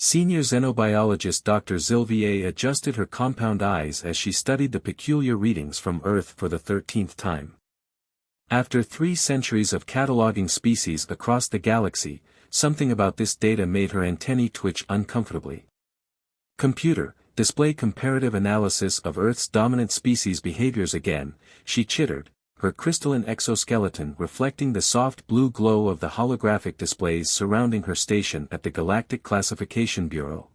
Senior xenobiologist Dr. Zilvier adjusted her compound eyes as she studied the peculiar readings from Earth for the 13th time. After 3 centuries of cataloging species across the galaxy, something about this data made her antennae twitch uncomfortably. "Computer, display comparative analysis of Earth's dominant species behaviors again," she chittered, her crystalline exoskeleton reflecting the soft blue glow of the holographic displays surrounding her station at the Galactic Classification Bureau.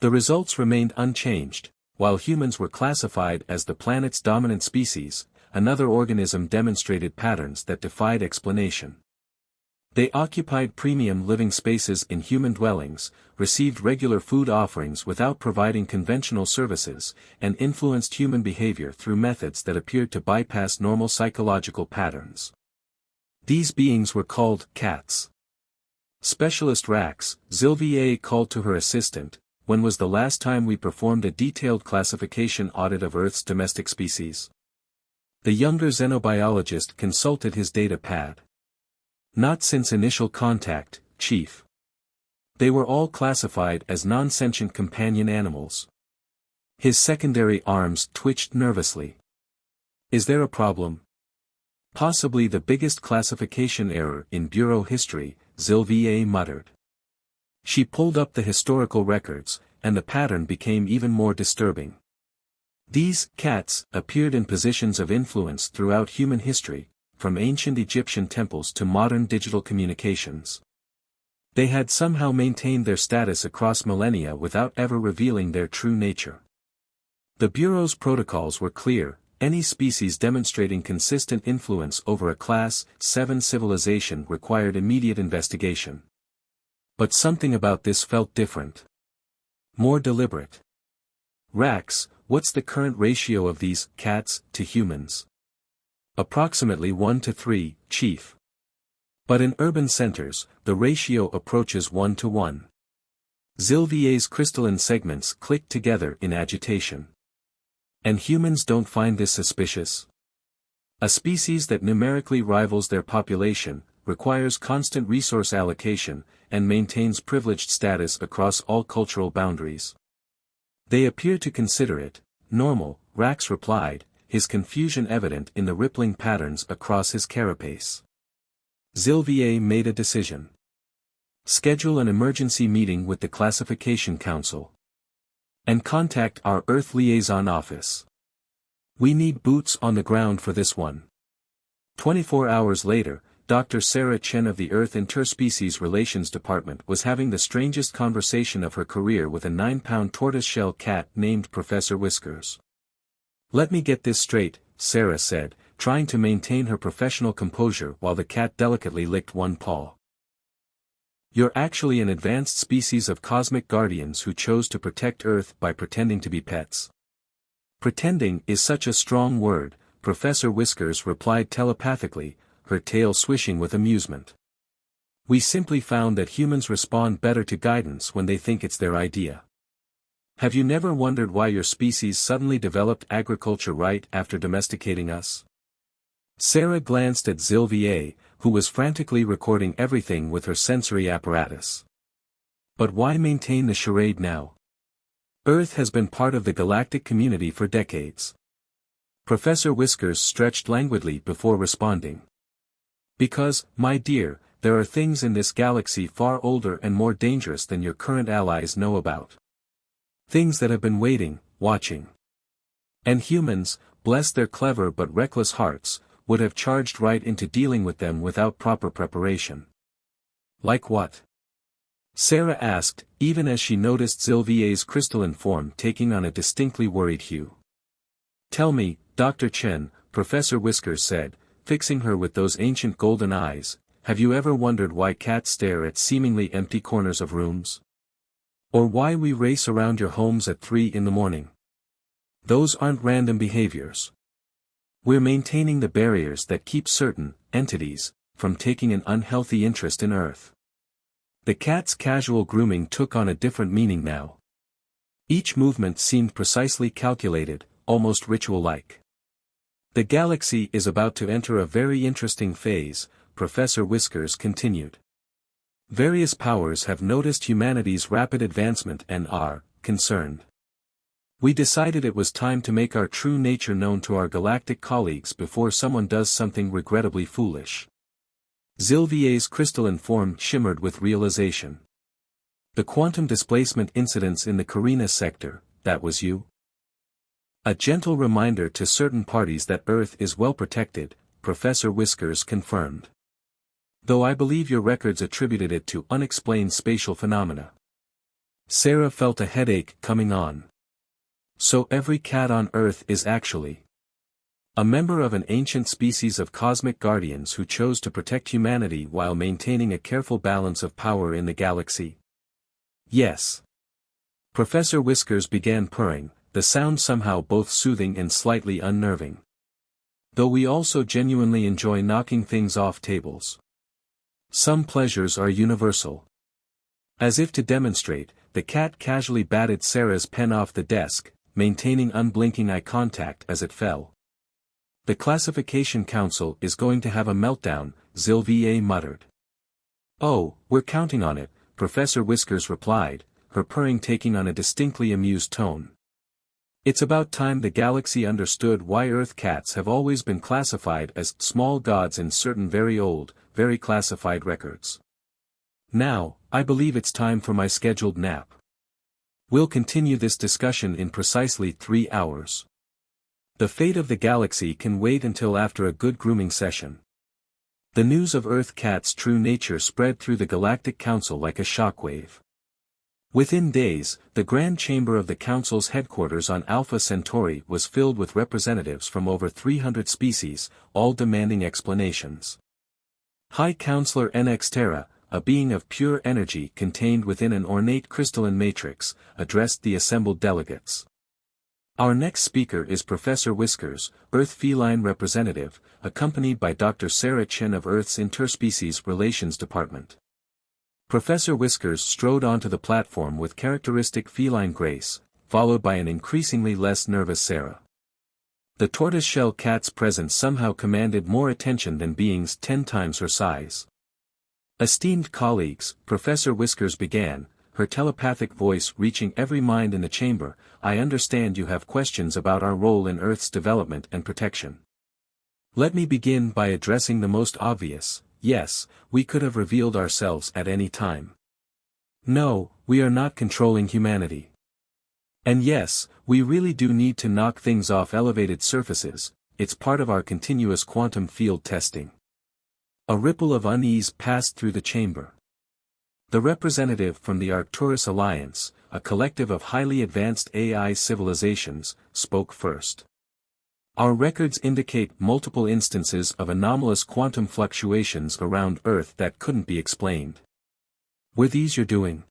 The results remained unchanged. While humans were classified as the planet's dominant species, another organism demonstrated patterns that defied explanation. They occupied premium living spaces in human dwellings, received regular food offerings without providing conventional services, and influenced human behavior through methods that appeared to bypass normal psychological patterns. These beings were called cats. Specialist Rax, Zilvier called to her assistant, "When was the last time we performed a detailed classification audit of Earth's domestic species?" The younger xenobiologist consulted his data pad. "Not since initial contact, Chief. They were all classified as non-sentient companion animals." His secondary arms twitched nervously. "Is there a problem?" "Possibly the biggest classification error in Bureau history," Zilvier muttered. She pulled up the historical records, and the pattern became even more disturbing. These cats appeared in positions of influence throughout human history, from ancient Egyptian temples to modern digital communications. They had somehow maintained their status across millennia without ever revealing their true nature. The Bureau's protocols were clear: any species demonstrating consistent influence over a Class 7 civilization required immediate investigation. But something about this felt different. More deliberate. "Rax, what's the current ratio of these cats to humans?" "Approximately 1 to 3, Chief. But in urban centers, the ratio approaches 1 to 1. Zilvier's crystalline segments clicked together in agitation. "And humans don't find this suspicious?" "A species that numerically rivals their population, requires constant resource allocation, and maintains privileged status across all cultural boundaries. They appear to consider it normal," Rax replied, his confusion evident in the rippling patterns across his carapace. Zilvier made a decision. "Schedule an emergency meeting with the Classification Council. And contact our Earth Liaison Office. We need boots on the ground for this one." 24 hours later, Dr. Sarah Chen of the Earth Interspecies Relations Department was having the strangest conversation of her career with a 9-pound tortoiseshell cat named Professor Whiskers. "Let me get this straight," Sarah said, trying to maintain her professional composure while the cat delicately licked one paw. "You're actually an advanced species of cosmic guardians who chose to protect Earth by pretending to be pets." "Pretending is such a strong word," Professor Whiskers replied telepathically, her tail swishing with amusement. "We simply found that humans respond better to guidance when they think it's their idea. Have you never wondered why your species suddenly developed agriculture right after domesticating us?" Sarah glanced at Zilvier, who was frantically recording everything with her sensory apparatus. "But why maintain the charade now? Earth has been part of the galactic community for decades." Professor Whiskers stretched languidly before responding. "Because, my dear, there are things in this galaxy far older and more dangerous than your current allies know about. Things that have been waiting, watching. And humans, bless their clever but reckless hearts, would have charged right into dealing with them without proper preparation." "Like what?" Sarah asked, even as she noticed Zilvier's crystalline form taking on a distinctly worried hue. "Tell me, Dr. Chen," Professor Whiskers said, fixing her with those ancient golden eyes, "have you ever wondered why cats stare at seemingly empty corners of rooms? Or why we race around your homes at 3 in the morning? Those aren't random behaviors. We're maintaining the barriers that keep certain entities from taking an unhealthy interest in Earth." The cat's casual grooming took on a different meaning now. Each movement seemed precisely calculated, almost ritual-like. "The galaxy is about to enter a very interesting phase," Professor Whiskers continued. Various powers have noticed humanity's rapid advancement and are concerned. We decided it was time to make our true nature known to our galactic colleagues before someone does something regrettably foolish. Zilvier's crystalline form shimmered with realization. The quantum displacement incidents in the Carina sector, that was you? A gentle reminder to certain parties that Earth is well protected, Professor Whiskers confirmed. Though I believe your records attributed it to unexplained spatial phenomena. Sarah felt a headache coming on. So every cat on Earth is actually a member of an ancient species of cosmic guardians who chose to protect humanity while maintaining a careful balance of power in the galaxy? Yes. Professor Whiskers began purring, the sound somehow both soothing and slightly unnerving. Though we also genuinely enjoy knocking things off tables. Some pleasures are universal. As if to demonstrate, the cat casually batted Sarah's pen off the desk, maintaining unblinking eye contact as it fell. The Classification Council is going to have a meltdown, Zilvier muttered. Oh, we're counting on it, Professor Whiskers replied, her purring taking on a distinctly amused tone. It's about time the galaxy understood why Earth cats have always been classified as small gods in certain very old, very classified records. Now, I believe it's time for my scheduled nap. We'll continue this discussion in precisely 3 hours. The fate of the galaxy can wait until after a good grooming session. The news of Earth Cat's true nature spread through the Galactic Council like a shockwave. Within days, the Grand Chamber of the Council's headquarters on Alpha Centauri was filled with representatives from over 300 species, all demanding explanations. High Counselor NX Terra, a being of pure energy contained within an ornate crystalline matrix, addressed the assembled delegates. Our next speaker is Professor Whiskers, Earth Feline representative, accompanied by Dr. Sarah Chen of Earth's Interspecies Relations Department. Professor Whiskers strode onto the platform with characteristic feline grace, followed by an increasingly less nervous Sarah. The tortoiseshell cat's presence somehow commanded more attention than beings 10 times her size. Esteemed colleagues, Professor Whiskers began, her telepathic voice reaching every mind in the chamber, I understand you have questions about our role in Earth's development and protection. Let me begin by addressing the most obvious. Yes, we could have revealed ourselves at any time. No, we are not controlling humanity. And yes, we really do need to knock things off elevated surfaces, it's part of our continuous quantum field testing. A ripple of unease passed through the chamber. The representative from the Arcturus Alliance, a collective of highly advanced AI civilizations, spoke first. Our records indicate multiple instances of anomalous quantum fluctuations around Earth that couldn't be explained. Were these your doing?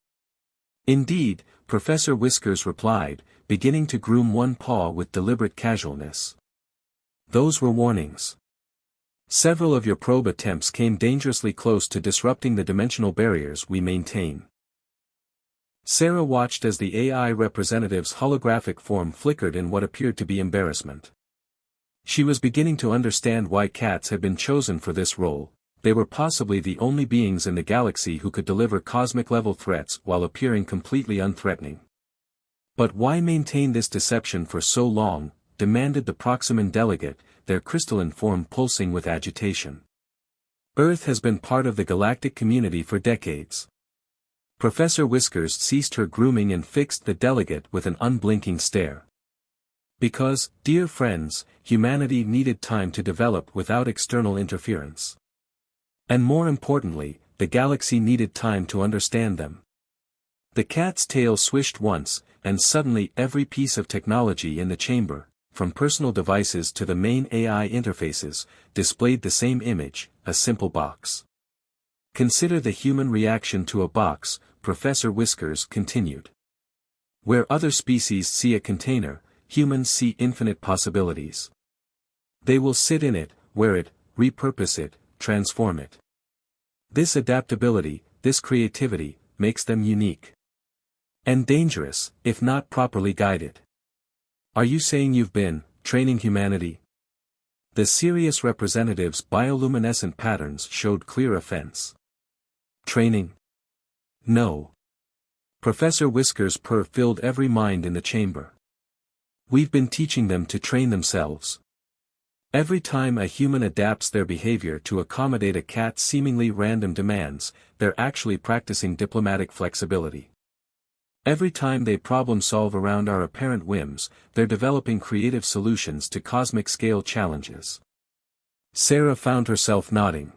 Indeed, Professor Whiskers replied, beginning to groom one paw with deliberate casualness. Those were warnings. Several of your probe attempts came dangerously close to disrupting the dimensional barriers we maintain. Sarah watched as the AI representative's holographic form flickered in what appeared to be embarrassment. She was beginning to understand why cats had been chosen for this role. They were possibly the only beings in the galaxy who could deliver cosmic-level threats while appearing completely unthreatening. But why maintain this deception for so long, demanded the Proximan delegate, their crystalline form pulsing with agitation. Earth has been part of the galactic community for decades. Professor Whiskers ceased her grooming and fixed the delegate with an unblinking stare. Because, dear friends, humanity needed time to develop without external interference. And more importantly, the galaxy needed time to understand them. The cat's tail swished once, and suddenly every piece of technology in the chamber, from personal devices to the main AI interfaces, displayed the same image, a simple box. Consider the human reaction to a box, Professor Whiskers continued. Where other species see a container, humans see infinite possibilities. They will sit in it, wear it, repurpose it, transform it. This adaptability, this creativity, makes them unique. And dangerous, if not properly guided. Are you saying you've been training humanity? The Sirius representative's bioluminescent patterns showed clear offense. Training? No. Professor Whisker's purr filled every mind in the chamber. We've been teaching them to train themselves. Every time a human adapts their behavior to accommodate a cat's seemingly random demands, they're actually practicing diplomatic flexibility. Every time they problem-solve around our apparent whims, they're developing creative solutions to cosmic-scale challenges. Sarah found herself nodding.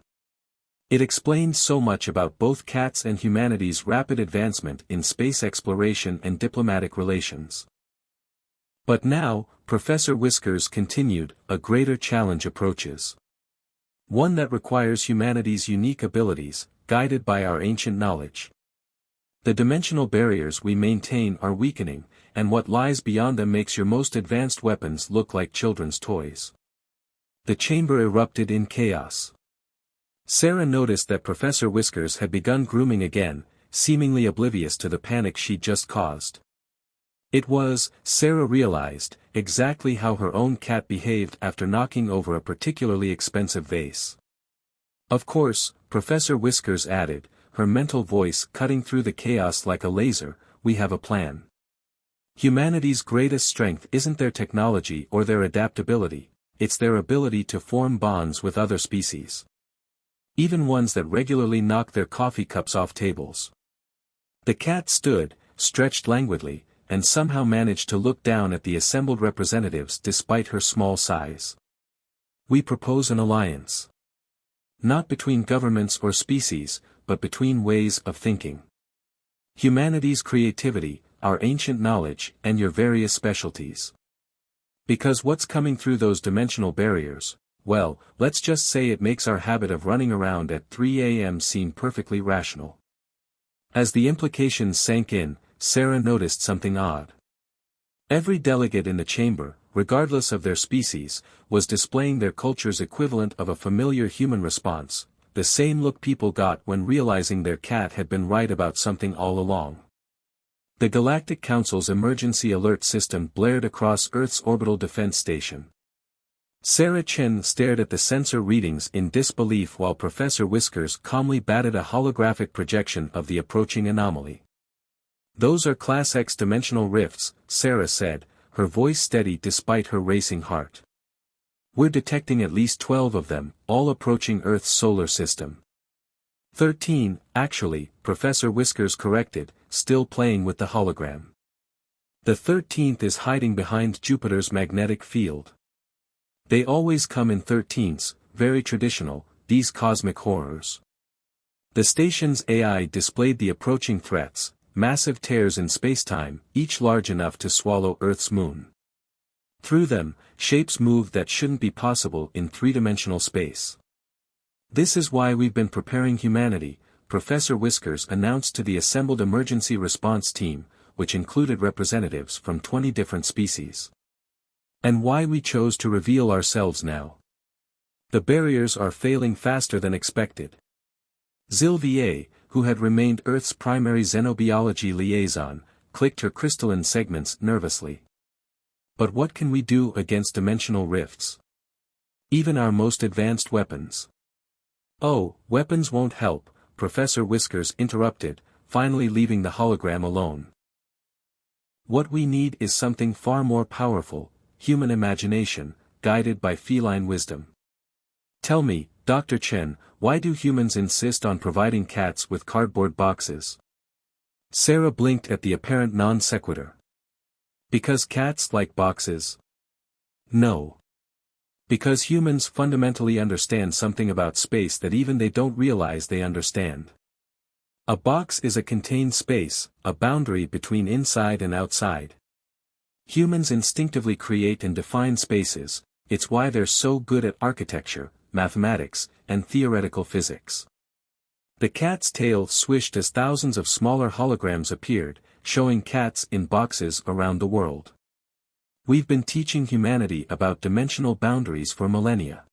It explained so much about both cats and humanity's rapid advancement in space exploration and diplomatic relations. But now, Professor Whiskers continued, a greater challenge approaches. One that requires humanity's unique abilities, guided by our ancient knowledge. The dimensional barriers we maintain are weakening, and what lies beyond them makes your most advanced weapons look like children's toys. The chamber erupted in chaos. Sarah noticed that Professor Whiskers had begun grooming again, seemingly oblivious to the panic she'd just caused. It was, Sarah realized, exactly how her own cat behaved after knocking over a particularly expensive vase. Of course, Professor Whiskers added, her mental voice cutting through the chaos like a laser, we have a plan. Humanity's greatest strength isn't their technology or their adaptability, it's their ability to form bonds with other species. Even ones that regularly knock their coffee cups off tables. The cat stood, stretched languidly, and somehow managed to look down at the assembled representatives despite her small size. We propose an alliance. Not between governments or species, but between ways of thinking. Humanity's creativity, our ancient knowledge, and your various specialties. Because what's coming through those dimensional barriers, well, let's just say it makes our habit of running around at 3 a.m. seem perfectly rational. As the implications sank in, Sarah noticed something odd. Every delegate in the chamber, regardless of their species, was displaying their culture's equivalent of a familiar human response, the same look people got when realizing their cat had been right about something all along. The Galactic Council's emergency alert system blared across Earth's orbital defense station. Sarah Chen stared at the sensor readings in disbelief while Professor Whiskers calmly batted a holographic projection of the approaching anomaly. Those are Class X dimensional rifts, Sarah said, her voice steady despite her racing heart. We're detecting at least 12 of them, all approaching Earth's solar system. 13, actually, Professor Whiskers corrected, still playing with the hologram. The 13th is hiding behind Jupiter's magnetic field. They always come in 13ths, very traditional, these cosmic horrors. The station's AI displayed the approaching threats. Massive tears in spacetime, each large enough to swallow Earth's moon. Through them, shapes moved that shouldn't be possible in three-dimensional space. This is why we've been preparing humanity, Professor Whiskers announced to the assembled emergency response team, which included representatives from 20 different species. And why we chose to reveal ourselves now. The barriers are failing faster than expected. Sylvie, who had remained Earth's primary xenobiology liaison, clicked her crystalline segments nervously. But what can we do against dimensional rifts? Even our most advanced weapons. Oh, weapons won't help, Professor Whiskers interrupted, finally leaving the hologram alone. What we need is something far more powerful, human imagination, guided by feline wisdom. Tell me, Dr. Chen, why do humans insist on providing cats with cardboard boxes? Sarah blinked at the apparent non sequitur. Because cats like boxes? No. Because humans fundamentally understand something about space that even they don't realize they understand. A box is a contained space, a boundary between inside and outside. Humans instinctively create and define spaces, it's why they're so good at architecture, mathematics, and theoretical physics. The cat's tail swished as thousands of smaller holograms appeared, showing cats in boxes around the world. We've been teaching humanity about dimensional boundaries for millennia.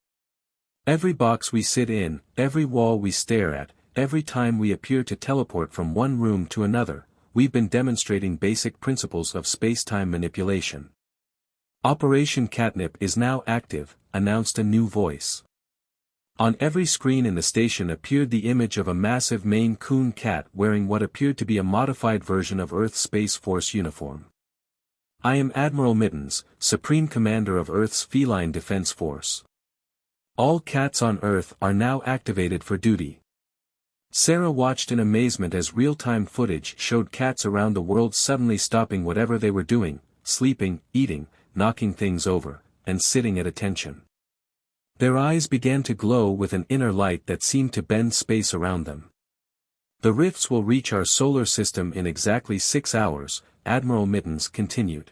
Every box we sit in, every wall we stare at, every time we appear to teleport from one room to another, we've been demonstrating basic principles of space-time manipulation. Operation Catnip is now active, announced a new voice. On every screen in the station appeared the image of a massive Maine Coon cat wearing what appeared to be a modified version of Earth's Space Force uniform. I am Admiral Mittens, Supreme Commander of Earth's Feline Defense Force. All cats on Earth are now activated for duty. Sarah watched in amazement as real-time footage showed cats around the world suddenly stopping whatever they were doing, sleeping, eating, knocking things over, and sitting at attention. Their eyes began to glow with an inner light that seemed to bend space around them. The rifts will reach our solar system in exactly 6 hours, Admiral Mittens continued.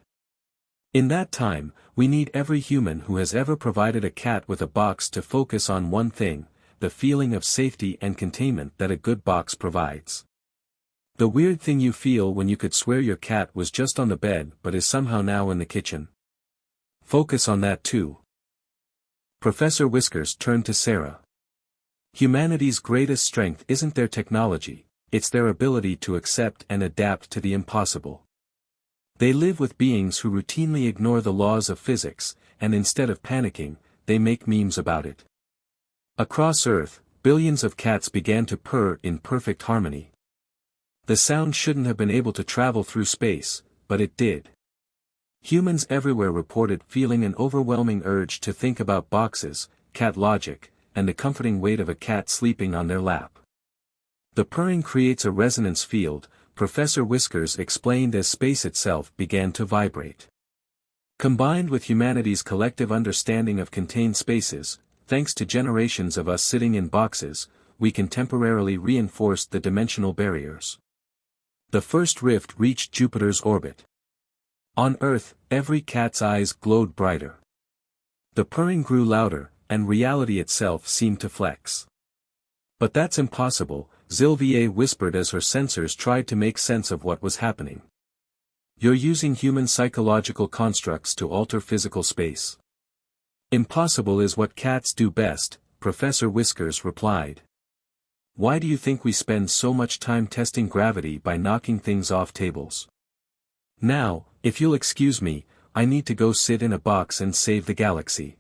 In that time, we need every human who has ever provided a cat with a box to focus on one thing, the feeling of safety and containment that a good box provides. The weird thing you feel when you could swear your cat was just on the bed but is somehow now in the kitchen. Focus on that too. Professor Whiskers turned to Sarah. Humanity's greatest strength isn't their technology, it's their ability to accept and adapt to the impossible. They live with beings who routinely ignore the laws of physics, and instead of panicking, they make memes about it. Across Earth, billions of cats began to purr in perfect harmony. The sound shouldn't have been able to travel through space, but it did. Humans everywhere reported feeling an overwhelming urge to think about boxes, cat logic, and the comforting weight of a cat sleeping on their lap. The purring creates a resonance field, Professor Whiskers explained as space itself began to vibrate. Combined with humanity's collective understanding of contained spaces, thanks to generations of us sitting in boxes, we can temporarily reinforce the dimensional barriers. The first rift reached Jupiter's orbit. On Earth, every cat's eyes glowed brighter. The purring grew louder, and reality itself seemed to flex. But that's impossible, Sylvie whispered as her sensors tried to make sense of what was happening. You're using human psychological constructs to alter physical space. Impossible is what cats do best, Professor Whiskers replied. Why do you think we spend so much time testing gravity by knocking things off tables? Now, if you'll excuse me, I need to go sit in a box and save the galaxy.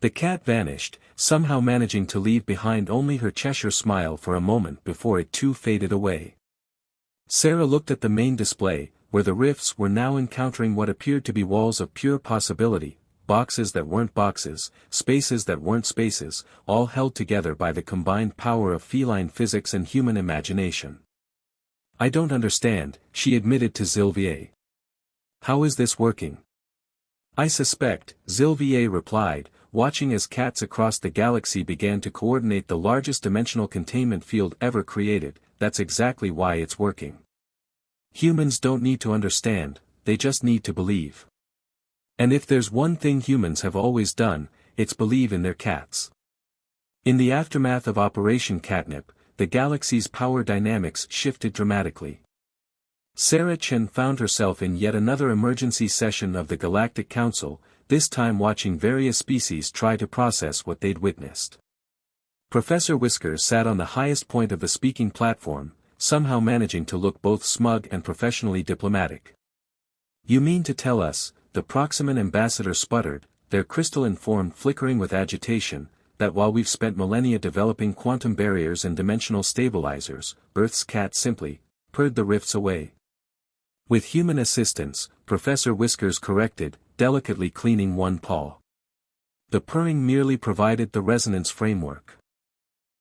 The cat vanished, somehow managing to leave behind only her Cheshire smile for a moment before it too faded away. Sarah looked at the main display, where the rifts were now encountering what appeared to be walls of pure possibility, boxes that weren't boxes, spaces that weren't spaces, all held together by the combined power of feline physics and human imagination. I don't understand, she admitted to Sylvie. How is this working? I suspect, Sylvie replied, watching as cats across the galaxy began to coordinate the largest dimensional containment field ever created, that's exactly why it's working. Humans don't need to understand, they just need to believe. And if there's one thing humans have always done, it's believe in their cats. In the aftermath of Operation Catnip, the galaxy's power dynamics shifted dramatically. Sarah Chen found herself in yet another emergency session of the Galactic Council, this time watching various species try to process what they'd witnessed. Professor Whiskers sat on the highest point of the speaking platform, somehow managing to look both smug and professionally diplomatic. You mean to tell us, the Proximan ambassador sputtered, their crystalline form flickering with agitation, that while we've spent millennia developing quantum barriers and dimensional stabilizers, Earth's cat simply purred the rifts away. With human assistance, Professor Whiskers corrected, delicately cleaning one paw. The purring merely provided the resonance framework.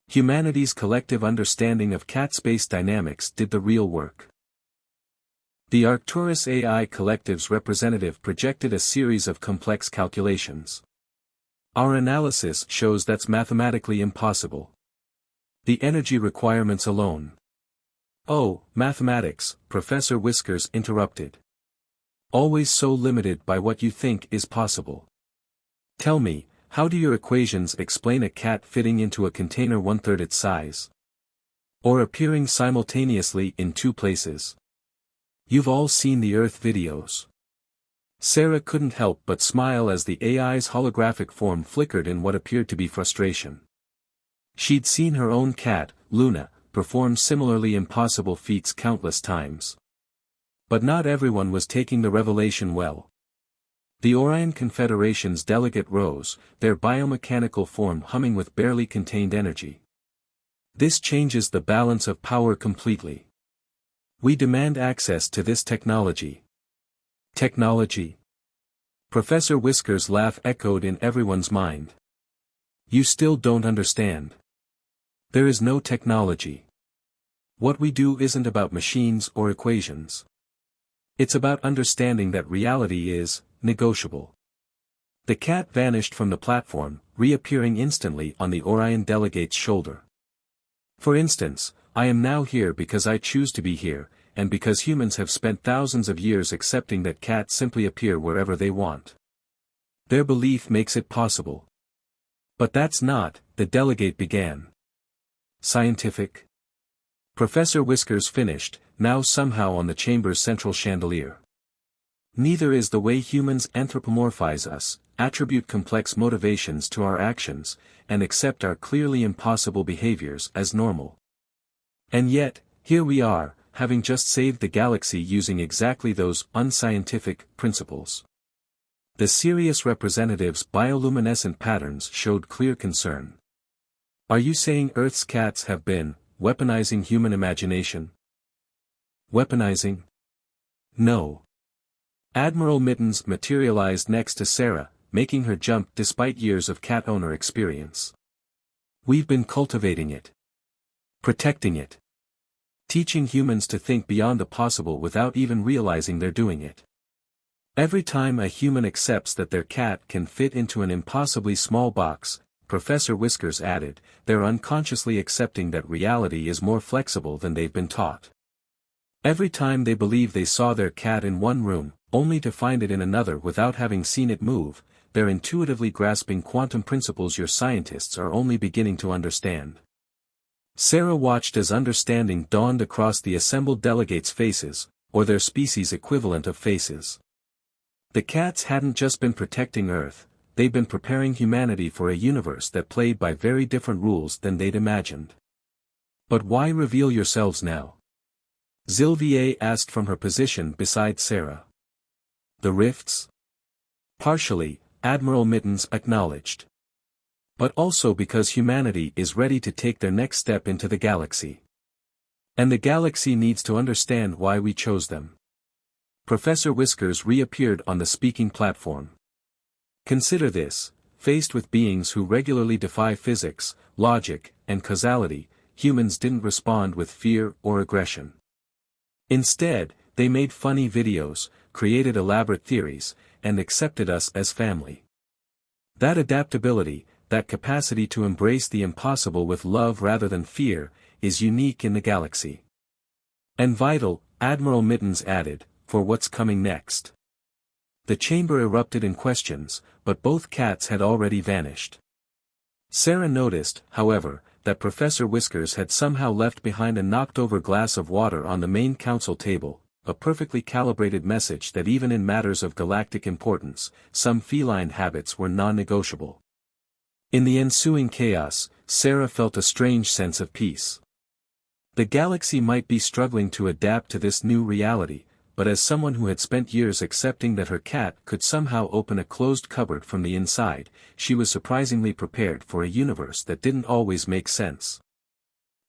Humanity's collective understanding of cat space dynamics did the real work. The Arcturus AI Collective's representative projected a series of complex calculations. Our analysis shows that's mathematically impossible. The energy requirements alone. Oh, mathematics, Professor Whiskers interrupted. Always so limited by what you think is possible. Tell me, how do your equations explain a cat fitting into a container 1/3 its size? Or appearing simultaneously in 2 places? You've all seen the Earth videos. Sarah couldn't help but smile as the AI's holographic form flickered in what appeared to be frustration. She'd seen her own cat, Luna, perform similarly impossible feats countless times. But not everyone was taking the revelation well. The Orion Confederation's delegate rose, their biomechanical form humming with barely contained energy. This changes the balance of power completely. We demand access to this technology. Technology? Professor Whisker's laugh echoed in everyone's mind. You still don't understand. There is no technology. What we do isn't about machines or equations. It's about understanding that reality is negotiable. The cat vanished from the platform, reappearing instantly on the Orion delegate's shoulder. For instance, I am now here because I choose to be here, and because humans have spent thousands of years accepting that cats simply appear wherever they want. Their belief makes it possible. But that's not, the delegate began. Scientific? Professor Whiskers finished, now somehow on the chamber's central chandelier. Neither is the way humans anthropomorphize us, attribute complex motivations to our actions, and accept our clearly impossible behaviors as normal. And yet, here we are, having just saved the galaxy using exactly those unscientific principles. The Sirius representative's bioluminescent patterns showed clear concern. Are you saying Earth's cats have been weaponizing human imagination? Weaponizing? No. Admiral Mittens materialized next to Sarah, making her jump despite years of cat owner experience. We've been cultivating it. Protecting it. Teaching humans to think beyond the possible without even realizing they're doing it. Every time a human accepts that their cat can fit into an impossibly small box, Professor Whiskers added, they're unconsciously accepting that reality is more flexible than they've been taught. Every time they believe they saw their cat in one room, only to find it in another without having seen it move, they're intuitively grasping quantum principles your scientists are only beginning to understand. Sarah watched as understanding dawned across the assembled delegates' faces, or their species' equivalent of faces. The cats hadn't just been protecting Earth, they'd been preparing humanity for a universe that played by very different rules than they'd imagined. But why reveal yourselves now? Zilvier asked from her position beside Sarah. The rifts? Partially, Admiral Mittens acknowledged. But also because humanity is ready to take their next step into the galaxy. And the galaxy needs to understand why we chose them. Professor Whiskers reappeared on the speaking platform. Consider this, faced with beings who regularly defy physics, logic, and causality, humans didn't respond with fear or aggression. Instead, they made funny videos, created elaborate theories, and accepted us as family. That adaptability, that capacity to embrace the impossible with love rather than fear, is unique in the galaxy. And vital, Admiral Mittens added, for what's coming next. The chamber erupted in questions, but both cats had already vanished. Sarah noticed, however, that Professor Whiskers had somehow left behind a knocked-over glass of water on the main council table, a perfectly calibrated message that even in matters of galactic importance, some feline habits were non-negotiable. In the ensuing chaos, Sarah felt a strange sense of peace. The galaxy might be struggling to adapt to this new reality, but as someone who had spent years accepting that her cat could somehow open a closed cupboard from the inside, she was surprisingly prepared for a universe that didn't always make sense.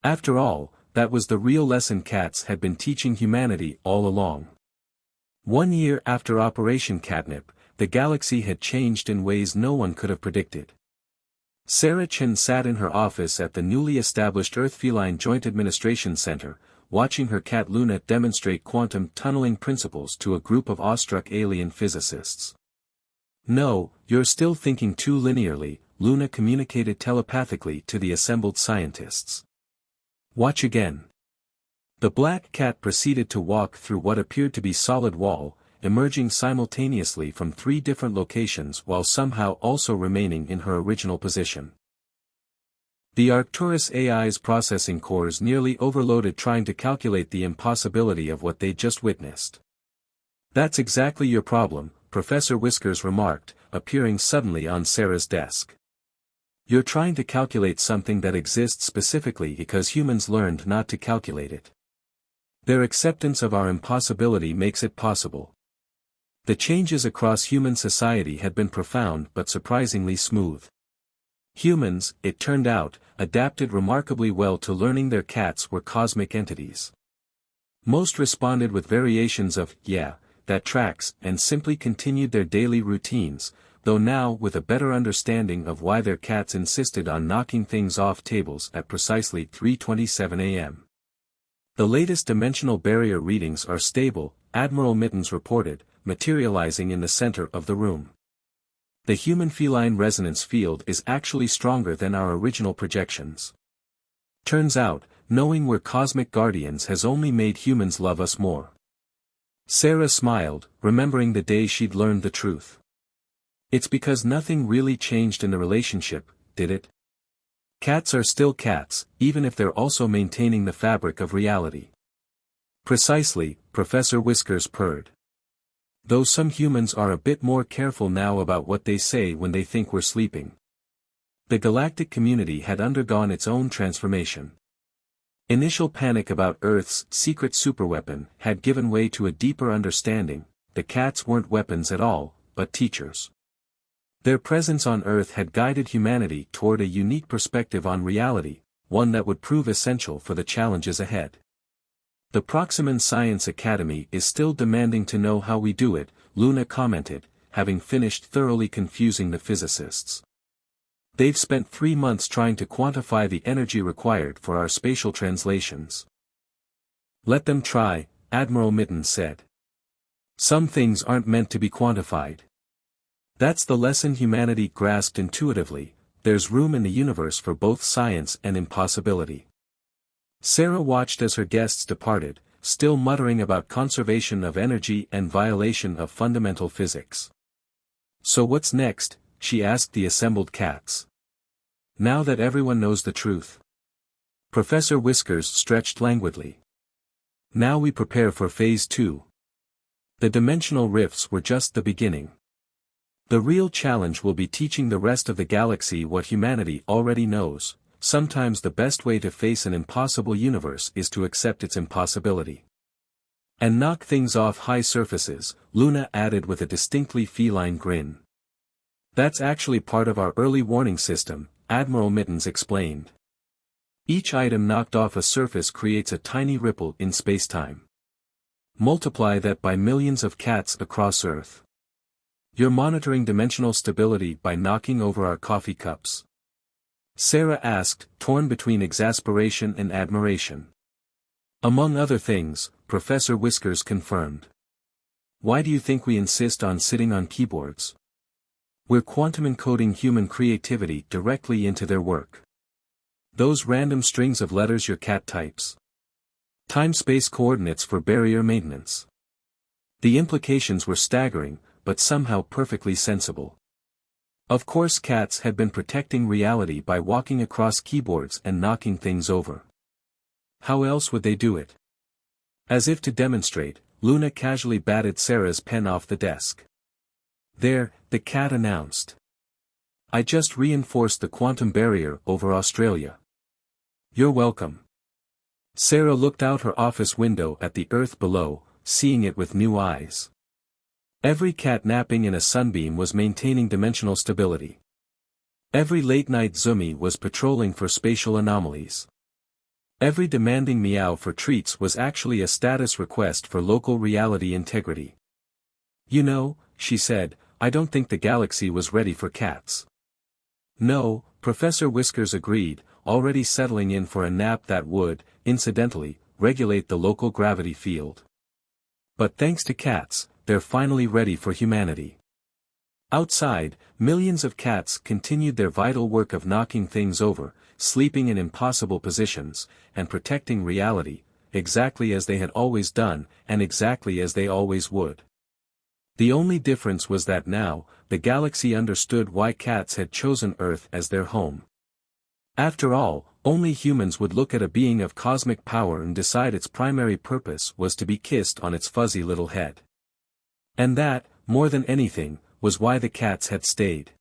After all, that was the real lesson cats had been teaching humanity all along. 1 year after Operation Catnip, the galaxy had changed in ways no one could have predicted. Sarah Chen sat in her office at the newly established Earth Feline Joint Administration Center, watching her cat Luna demonstrate quantum tunneling principles to a group of awestruck alien physicists. No, you're still thinking too linearly, Luna communicated telepathically to the assembled scientists. Watch again. The black cat proceeded to walk through what appeared to be solid wall, emerging simultaneously from 3 different locations while somehow also remaining in her original position. The Arcturus AI's processing cores nearly overloaded trying to calculate the impossibility of what they'd just witnessed. That's exactly your problem, Professor Whiskers remarked, appearing suddenly on Sarah's desk. You're trying to calculate something that exists specifically because humans learned not to calculate it. Their acceptance of our impossibility makes it possible. The changes across human society had been profound but surprisingly smooth. Humans, it turned out, adapted remarkably well to learning their cats were cosmic entities. Most responded with variations of, "Yeah, that tracks," and simply continued their daily routines, though now with a better understanding of why their cats insisted on knocking things off tables at precisely 3:27 a.m. The latest dimensional barrier readings are stable, Admiral Mittens reported, materializing in the center of the room. The human-feline resonance field is actually stronger than our original projections. Turns out, knowing we're cosmic guardians has only made humans love us more. Sarah smiled, remembering the day she'd learned the truth. It's because nothing really changed in the relationship, did it? Cats are still cats, even if they're also maintaining the fabric of reality. Precisely, Professor Whiskers purred. Though some humans are a bit more careful now about what they say when they think we're sleeping. The galactic community had undergone its own transformation. Initial panic about Earth's secret superweapon had given way to a deeper understanding. The cats weren't weapons at all, but teachers. Their presence on Earth had guided humanity toward a unique perspective on reality, one that would prove essential for the challenges ahead. The Proximan Science Academy is still demanding to know how we do it, Luna commented, having finished thoroughly confusing the physicists. They've spent 3 months trying to quantify the energy required for our spatial translations. Let them try, Admiral Mittens said. Some things aren't meant to be quantified. That's the lesson humanity grasped intuitively. There's room in the universe for both science and impossibility. Sarah watched as her guests departed, still muttering about conservation of energy and violation of fundamental physics. So what's next? She asked the assembled cats. Now that everyone knows the truth. Professor Whiskers stretched languidly. Now we prepare for Phase 2. The dimensional rifts were just the beginning. The real challenge will be teaching the rest of the galaxy what humanity already knows. Sometimes the best way to face an impossible universe is to accept its impossibility. And knock things off high surfaces, Luna added with a distinctly feline grin. That's actually part of our early warning system, Admiral Mittens explained. Each item knocked off a surface creates a tiny ripple in spacetime. Multiply that by millions of cats across Earth. You're monitoring dimensional stability by knocking over our coffee cups. Sarah asked, torn between exasperation and admiration. Among other things, Professor Whiskers confirmed. Why do you think we insist on sitting on keyboards? We're quantum encoding human creativity directly into their work. Those random strings of letters your cat types. Time-space coordinates for barrier maintenance. The implications were staggering, but somehow perfectly sensible. Of course cats had been protecting reality by walking across keyboards and knocking things over. How else would they do it? As if to demonstrate, Luna casually batted Sarah's pen off the desk. There, the cat announced. I just reinforced the quantum barrier over Australia. You're welcome. Sarah looked out her office window at the Earth below, seeing it with new eyes. Every cat napping in a sunbeam was maintaining dimensional stability. Every late-night zoomie was patrolling for spatial anomalies. Every demanding meow for treats was actually a status request for local reality integrity. You know, she said, I don't think the galaxy was ready for cats. No, Professor Whiskers agreed, already settling in for a nap that would, incidentally, regulate the local gravity field. But thanks to cats, they're finally ready for humanity. Outside, millions of cats continued their vital work of knocking things over, sleeping in impossible positions, and protecting reality, exactly as they had always done, and exactly as they always would. The only difference was that now, the galaxy understood why cats had chosen Earth as their home. After all, only humans would look at a being of cosmic power and decide its primary purpose was to be kissed on its fuzzy little head. And that, more than anything, was why the cats had stayed.